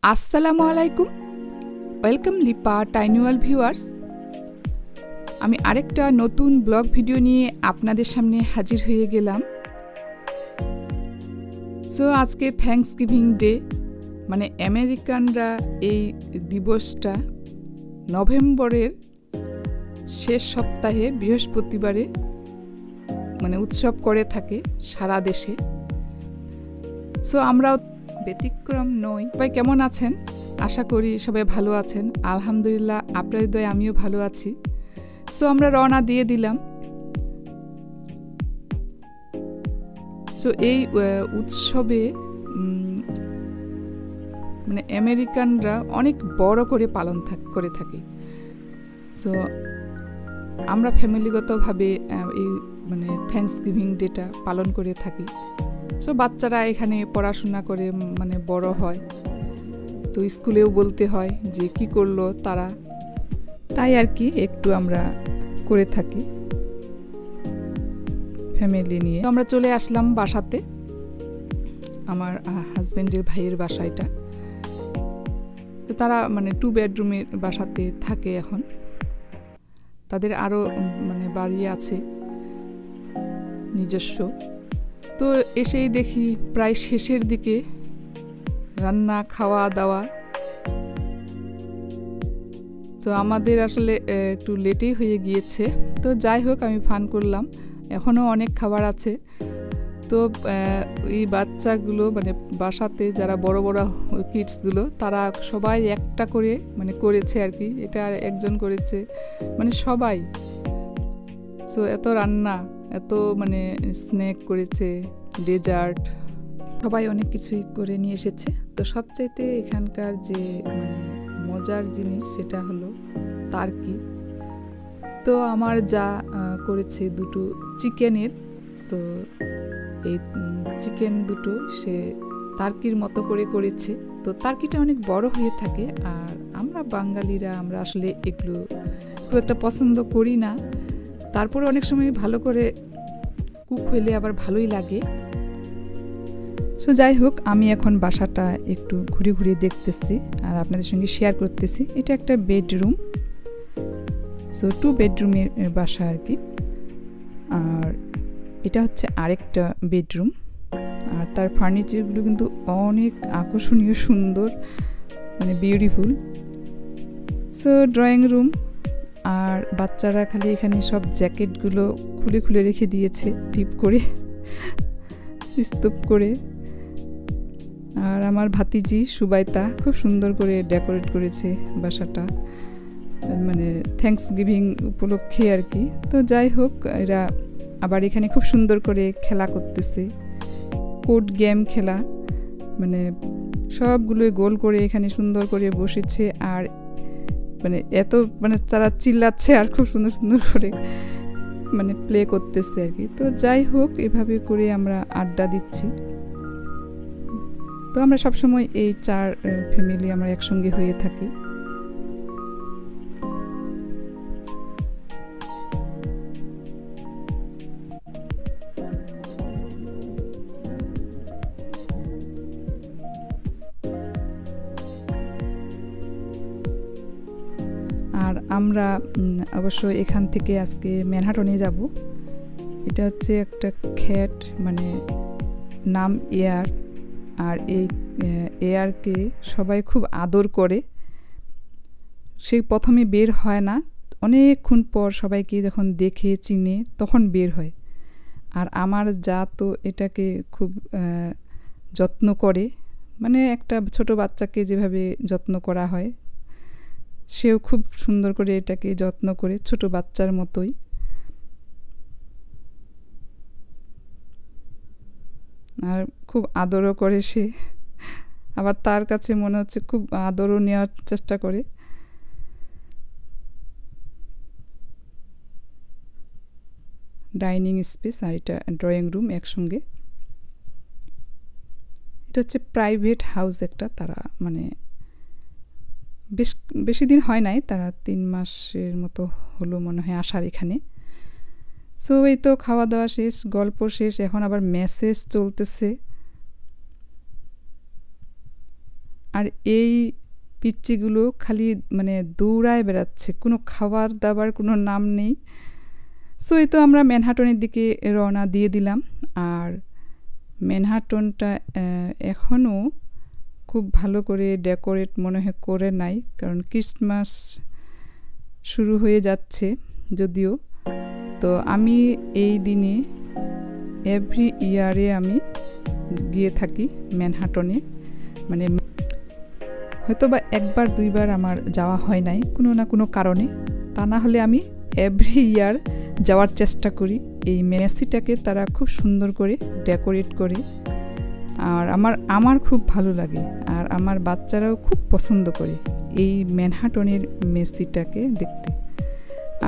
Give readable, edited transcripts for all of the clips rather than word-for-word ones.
আসসালামু আলাইকুম, welcome Lipa টাইনুয়াল viewers. আমি আরেকটা নতুন ব্লগ ভিডিও নিয়ে আপনাদের সামনে হাজির হয়ে গেলাম। সো আজকে থ্যাঙ্কসগিভিং ডে, মানে আমেরিকানরা এই দিবসটা নভেম্বরের শেষ সপ্তাহে বৃহস্পতিবারে মানে উৎসব করে থাকে সারা দেশে। সো আমরাও ব্যতিক্রম নই। সবাই কেমন আছেন? আশা করি সবাই ভালো আছেন। আলহামদুলিল্লাহ, আপনাদের দয়ে আমিও ভালো আছি। সো আমরা রওনা দিয়ে দিলাম। সো এই উৎসবে মানে আমেরিকানরা অনেক বড় করে পালন করে থাকে। সো আমরা ফ্যামিলিগতভাবে এই মানে থ্যাঙ্কসগিভিং ডেটা পালন করে থাকি। সো বাচ্চারা এখানে পড়াশোনা করে মানে বড় হয়, তো স্কুলেও বলতে হয় যে কি করলো তারা, তাই আর কি একটু আমরা করে থাকি ফ্যামিলি নিয়ে। আমরা চলে আসলাম বাসাতে, আমার হাজব্যান্ডের ভাইয়ের বাসা এটা। তো তারা মানে 2 বেডরুমের বাসাতে থাকে এখন। তাদের আরও মানে বাড়ি আছে নিজস্ব। তো এসেই দেখি প্রায় শেষের দিকে রান্না খাওয়া দাওয়া। তো আমাদের আসলে একটু লেটেই হয়ে গিয়েছে। তো যাই হোক, আমি ফান করলাম, এখনও অনেক খাবার আছে। তো এই বাচ্চাগুলো মানে বাসাতে যারা বড় বড় কিডসগুলো, তারা সবাই একটা করে মানে করেছে আর কি। এটা একজন করেছে, মানে সবাই। সো এত রান্না, এত মানে স্ন্যাক করেছে, ডেজার্ট, সবাই অনেক কিছুই করে নিয়ে এসেছে। তো সবচাইতে এখানকার যে মানে মজার জিনিস সেটা হলো টার্কি। তো আমার যা করেছে দুটো চিকেনের। সো এই চিকেন দুটো সে টার্কির মতো করে করেছে। তো টার্কিটা অনেক বড় হয়ে থাকে, আর আমরা বাঙালিরা আমরা আসলে এগুলো খুব একটা পছন্দ করি না। তারপরে অনেক সময় ভালো করে কুক হইলে আবার ভালোই লাগে। সো যাই হোক, আমি এখন বাসাটা একটু ঘুরে ঘুরে দেখতেছি আর আপনাদের সঙ্গে শেয়ার করতেছি। এটা একটা বেডরুম। সো 2 বেডরুমের বাসা আর কি। আর এটা হচ্ছে আরেকটা বেডরুম। আর তার ফার্নিচারগুলো কিন্তু অনেক আকর্ষণীয়, সুন্দর, মানে বিউটিফুল। So drawing room. আর বাচ্চারা খালি এখানে সব জ্যাকেটগুলো খুলে খুলে রেখে দিয়েছে টিপ করে, স্তূপ করে। আর আমার ভাতিজি সুবাইতা খুব সুন্দর করে ডেকোরেট করেছে বাসাটা, মানে থ্যাঙ্কসগিভিং উপলক্ষে আর কি। তো যাই হোক, এরা আবার এখানে খুব সুন্দর করে খেলা করতেছে, কোড গেম খেলা, মানে সবগুলোই গোল করে এখানে সুন্দর করে বসেছে। আর মানে এত মানে তারা চিল্লাচ্ছে আর খুব সুন্দর সুন্দর করে মানে প্লে করতেছে আর কি। তো যাই হোক, এভাবে করে আমরা আড্ডা দিচ্ছি। তো আমরা সবসময় এই 4 ফ্যামিলি আমরা একসঙ্গে হয়ে থাকি। আর আমরা অবশ্য এখান থেকে আজকে ম্যানহাটনে যাব। এটা হচ্ছে একটা খ্যাট, মানে নাম এয়ার। আর এই এয়ারকে সবাই খুব আদর করে। সে প্রথমে বের হয় না, অনেকক্ষণ পর সবাইকে যখন দেখে চিনে তখন বের হয়। আর আমার যা তো এটাকে খুব যত্ন করে, মানে একটা ছোট বাচ্চাকে যেভাবে যত্ন করা হয়, সেও খুব সুন্দর করে এটাকে যত্ন করে ছোট বাচ্চার মতোই। আর খুব আদরও করে সে, আবার তার কাছে মনে হচ্ছে খুব আদরও নেওয়ার চেষ্টা করে। ডাইনিং স্পেস আর এটা ড্রয়িং রুম একসঙ্গে। এটা হচ্ছে প্রাইভেট হাউস একটা। তারা মানে বেশি দিন হয় নাই, তারা 3 মাসের মতো হলো মনে হয় আসার এখানে। সো এই তো খাওয়া দাওয়া শেষ, গল্প শেষ, এখন আবার মেসেজ চলতেছে। আর এই পিচ্চিগুলো খালি মানে দৌড়ায় বেড়াচ্ছে, কোনো খাবার দাবার কোনো নাম নেই। সো এই তো আমরা ম্যানহাটনের দিকে রওনা দিয়ে দিলাম। আর ম্যানহাটনটা এখনও খুব ভালো করে ডেকোরেট মনে হয় করে নাই, কারণ ক্রিসমাস শুরু হয়ে যাচ্ছে যদিও। তো আমি এই দিনে এভরি ইয়ারে আমি গিয়ে থাকি ম্যানহাটনে, মানে হয়তো বা একবার দুইবার আমার যাওয়া হয় নাই কোনো না কোনো কারণে, তা না হলে আমি এভরি ইয়ার যাওয়ার চেষ্টা করি। এই মেসিটাকে তারা খুব সুন্দর করে ডেকোরেট করে, আর আমার খুব ভালো লাগে, আর আমার বাচ্চারাও খুব পছন্দ করে এই ম্যানহাটনের মেসিটাকে দেখতে।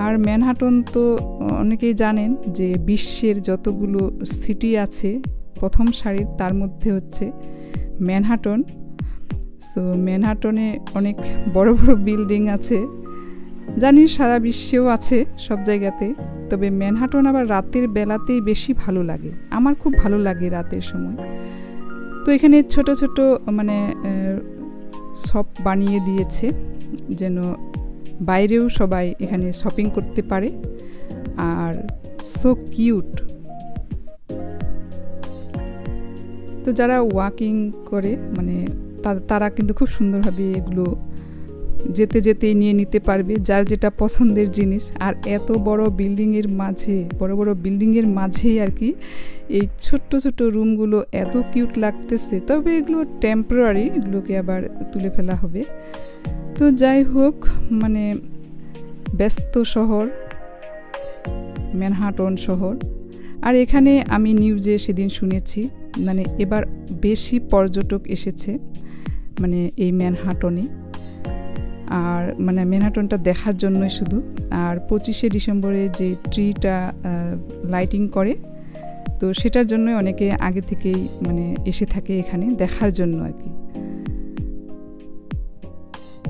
আর ম্যানহাটন তো অনেকেই জানেন যে বিশ্বের যতগুলো সিটি আছে প্রথম সারির তার মধ্যে হচ্ছে ম্যানহাটন। সো ম্যানহাটনে অনেক বড় বড় বিল্ডিং আছে, জানি সারা বিশ্বেও আছে সব জায়গাতে, তবে ম্যানহাটন আবার রাতের বেলাতেই বেশি ভালো লাগে, আমার খুব ভালো লাগে রাতের সময়। তো এখানে ছোট ছোট মানে শপ বানিয়ে দিয়েছে যেন বাইরেও সবাই এখানে শপিং করতে পারে। আর সো কিউট। তো যারা ওয়াকিং করে মানে তারা কিন্তু খুব সুন্দরভাবে এগুলো যেতে যেতেই নিয়ে নিতে পারবে যার যেটা পছন্দের জিনিস। আর এত বড় বিল্ডিংয়ের মাঝে, বড় বড় বিল্ডিংয়ের মাঝেই আর কি এই ছোট্ট ছোট্ট রুমগুলো এত কিউট লাগতেছে। তবে এগুলো টেম্পোরারি, এগুলোকে আবার তুলে ফেলা হবে। তো যাই হোক, মানে ব্যস্ত শহর ম্যানহাটন শহর। আর এখানে আমি নিউজে সেদিন শুনেছি মানে এবার বেশি পর্যটক এসেছে মানে এই ম্যানহাটনে, আর মানে ম্যানহাটনটা দেখার জন্যই শুধু। আর 25শে ডিসেম্বরে যে ট্রিটা লাইটিং করে, তো সেটার জন্যই অনেকে আগে থেকেই মানে এসে থাকে এখানে দেখার জন্য আর কি।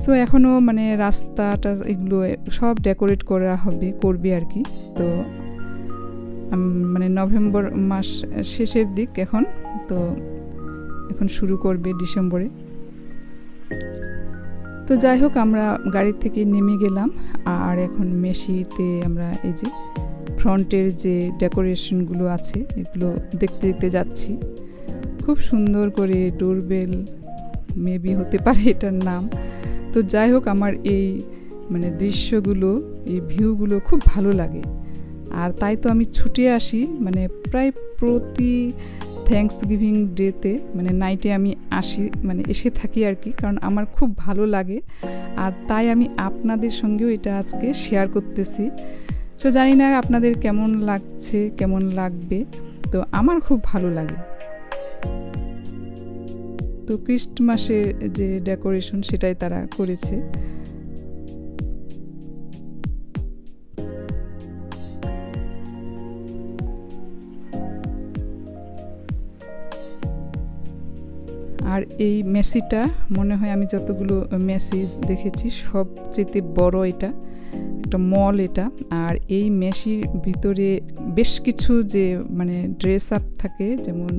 সো এখনও মানে রাস্তাটা এগুলো সব ডেকোরেট করা করবে আর কি। তো মানে নভেম্বর মাস শেষের দিক এখন, তো এখন শুরু করবে ডিসেম্বরে। তো যাই হোক, আমরা গাড়ি থেকে নেমে গেলাম, আর এখন মেসিতে আমরা এই যে ফ্রন্টের যে ডেকোরেশনগুলো আছে এগুলো দেখতে দেখতে যাচ্ছি। খুব সুন্দর করে ডোরবেল মেবি হতে পারে এটার নাম। তো যাই হোক, আমার এই মানে দৃশ্যগুলো, এই ভিউগুলো খুব ভালো লাগে। আর তাই তো আমি ছুটে আসি মানে প্রায় প্রতি থ্যাঙ্কসগিভিং ডেতে মানে নাইটে আমি আসি, মানে এসে থাকি আর কি, কারণ আমার খুব ভালো লাগে। আর তাই আমি আপনাদের সঙ্গেও এটা আজকে শেয়ার করতেছি। তো জানি না আপনাদের কেমন লাগছে, কেমন লাগবে, তো আমার খুব ভালো লাগে। তো ক্রিসমাসের যে ডেকোরেশন সেটাই তারা করেছে। আর এই মেসিটা মনে হয় আমি যতগুলো মেসি দেখেছি সবচেয়ে বড়, এটা একটা মল এটা। আর এই মেসির ভিতরে বেশ কিছু যে মানে ড্রেস আপ থাকে, যেমন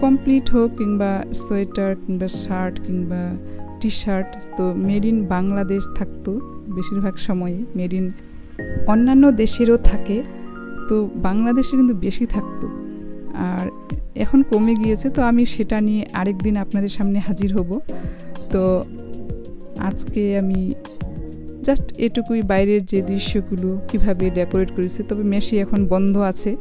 কমপ্লিট হোক কিংবা সোয়েটার কিংবা শার্ট কিংবা টি শার্ট, তো মেড ইন বাংলাদেশ থাকতো বেশিরভাগ সময়ে, মেড ইন অন্যান্য দেশেরও থাকে, তো বাংলাদেশে কিন্তু বেশি থাকতো। আর এখন কমে গিয়েছে, তো আমি সেটা নিয়ে আরেকদিন আপনাদের সামনে হাজির হব। তো আজকে আমি জাস্ট এটুকুই, বাইরের যে দৃশ্যগুলো কিভাবে ডেকোরেট করেছে। তবে মেসি এখন বন্ধ আছে,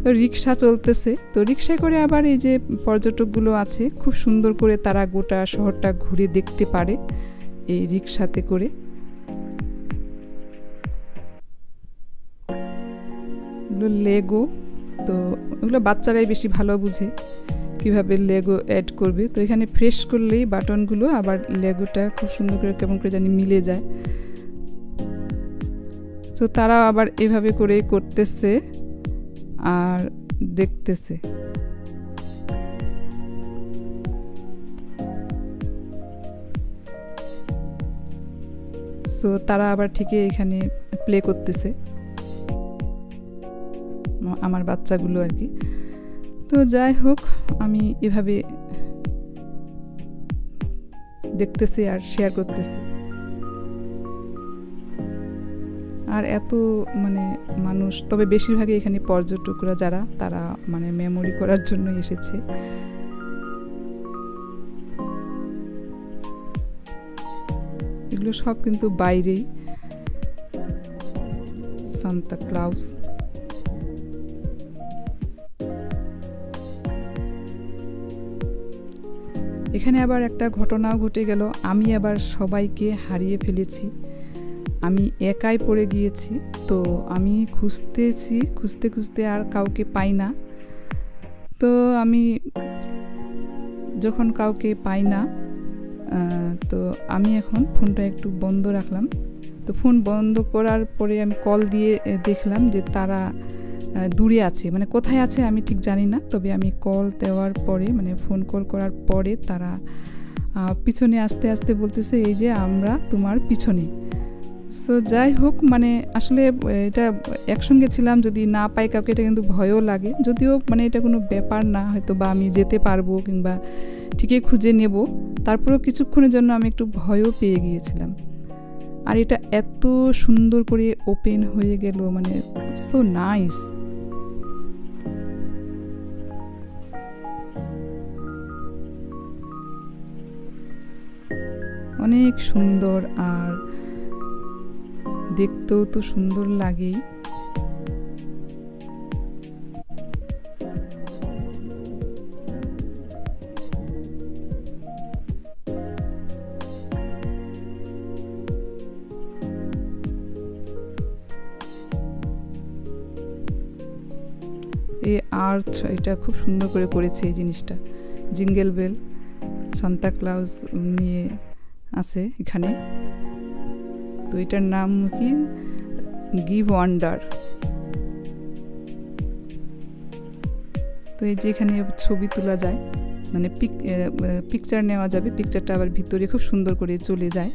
তো রিক্সা চলতেছে, তো রিক্সায় করে আবার এই যে পর্যটকগুলো আছে খুব সুন্দর করে তারা গোটা শহরটা ঘুরে দেখতে পারে এই রিক্সাতে করে। লেগো, তো ওগুলো বাচ্চারাই বেশি ভালো বুঝে কিভাবে লেগো অ্যাড করবে। তো এখানে ফ্রেশ করলেই বাটনগুলো আবার লেগোটা খুব সুন্দর করে কেমন করে জানি মিলে যায়। তো তারা আবার এভাবে করে করতেছে আর দেখতেছে। তো তারা আবার ঠিকই এখানে প্লে করতেছে আমার বাচ্চাগুলো আর কি। তো যাই হোক, আমি এভাবে দেখতেছে আর শেয়ার করতেছে। আর এত মানে মানুষ, তবে বেশিরভাগই এখানে পর্যটকরা যারা, তারা মানে মেমোরি করার জন্য এসেছে। এগুলো সব কিন্তু বাইরেই। সান্তা ক্লাউস, এখানে আবার একটা ঘটনাও ঘটে গেল। আমি আবার সবাইকে হারিয়ে ফেলেছি, আমি একাই পড়ে গিয়েছি। তো আমি খুঁজতে খুঁজতে আর কাউকে পাই না। তো আমি যখন কাউকে পাই না, তো আমি এখন ফোনটা একটু বন্ধ রাখলাম। তো ফোন বন্ধ করার পরে আমি কল দিয়ে দেখলাম যে তারা দূরে আছে, মানে কোথায় আছে আমি ঠিক জানি না। তবে আমি কল দেওয়ার পরে, মানে ফোন কল করার পরে তারা পিছনে আস্তে আস্তে বলতেছে, এই যে আমরা তোমার পিছনে। সো যাই হোক, মানে আসলে এটা একসঙ্গে ছিলাম, যদি না পাই কাউকে এটা কিন্তু ভয়ও লাগে। যদিও মানে এটা কোনো ব্যাপার না, হয়তো বা আমি যেতে পারবো কিংবা ঠিকই খুঁজে নেব, তারপরেও কিছুক্ষণের জন্য আমি একটু ভয়ও পেয়ে গিয়েছিলাম। আর এটা এত সুন্দর করে ওপেন হয়ে গেল, মানে সো নাইস। অনেক সুন্দর, আর দেখতেও তো সুন্দর লাগেই। এই আর্থ, এটা খুব সুন্দর করে করেছে এই জিনিসটা। জিঙ্গেল বেল, সান্তা ক্লাউস নিয়ে আছে এখানে। তো এটার নাম কি, গিভ ওয়ান্ডার। তো এই যে এখানে ছবি তোলা যায়, মানে পিকচার নেওয়া যাবে। পিকচারটা আবার ভিতরে খুব সুন্দর করে চলে যায়।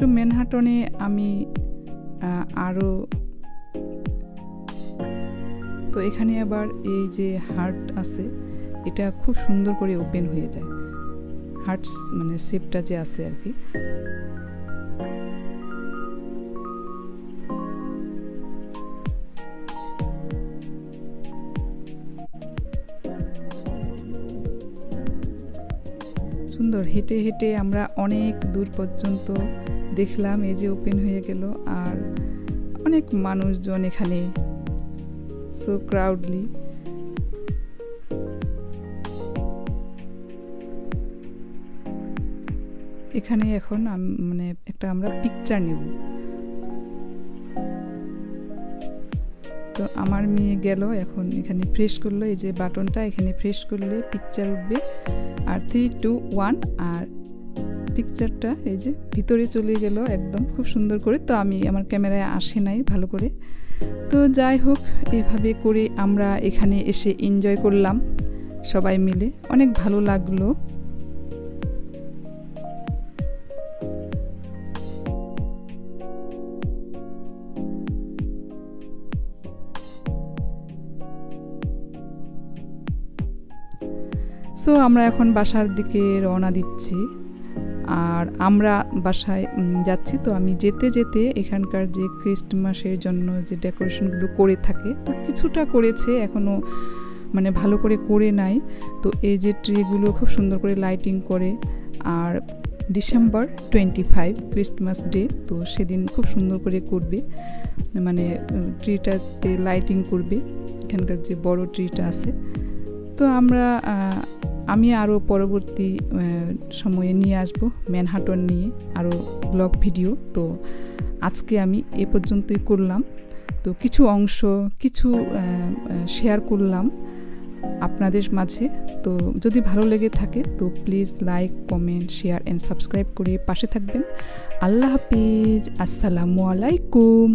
তো ম্যানহাটনে আমি আরও, তো এখানে আবার এই যে হার্ট আছে, এটা খুব সুন্দর করে ওপেন হয়ে যায়। হার্টস মানে শেপটা যে আছে আর কি। সুন্দর। হেঁটে হেঁটে আমরা অনেক দূর পর্যন্ত দেখলাম, এই যে ওপেন হয়ে গেল। আর অনেক মানুষজন এখানে, সো ক্রাউডলি। এখানে এখন মানে একটা আমরা পিকচার নেব। তো আমার মেয়ে গেল, এখন এখানে প্রেস করলো, এই যে বাটনটা, এখানে প্রেস করলে পিকচার উঠবে। আর 3, 2, 1, আর পিকচারটা এই যে ভিতরে চলে গেল একদম খুব সুন্দর করে। তো আমি, আমার ক্যামেরায় আসে নাই ভালো করে। তো যাই হোক, এভাবে করে আমরা এখানে এসে এনজয় করলাম সবাই মিলে, অনেক ভালো লাগলো। সো আমরা এখন বাসার দিকে রওনা দিচ্ছি, আর আমরা বাসায় যাচ্ছি। তো আমি যেতে যেতে এখানকার যে ক্রিসমাসের জন্য যে ডেকোরেশনগুলো করে থাকে, তো কিছুটা করেছে, এখনও মানে ভালো করে করে নাই। তো এই যে ট্রিগুলো খুব সুন্দর করে লাইটিং করে। আর ডিসেম্বর 25 ক্রিসমাস ডে, তো সেদিন খুব সুন্দর করে করবে, মানে ট্রিটাতে লাইটিং করবে, এখানকার যে বড় ট্রিটা আছে। তো আমি আরও পরবর্তী সময়ে নিয়ে আসব ম্যানহাটন নিয়ে আরও ব্লগ ভিডিও। তো আজকে আমি এ পর্যন্তই করলাম। তো কিছু অংশ, কিছু শেয়ার করলাম আপনাদের মাঝে। তো যদি ভালো লেগে থাকে তো please like, comment, share and subscribe করে পাশে থাকবেন। আল্লাহ হাফিজ, আসসালামু আলাইকুম।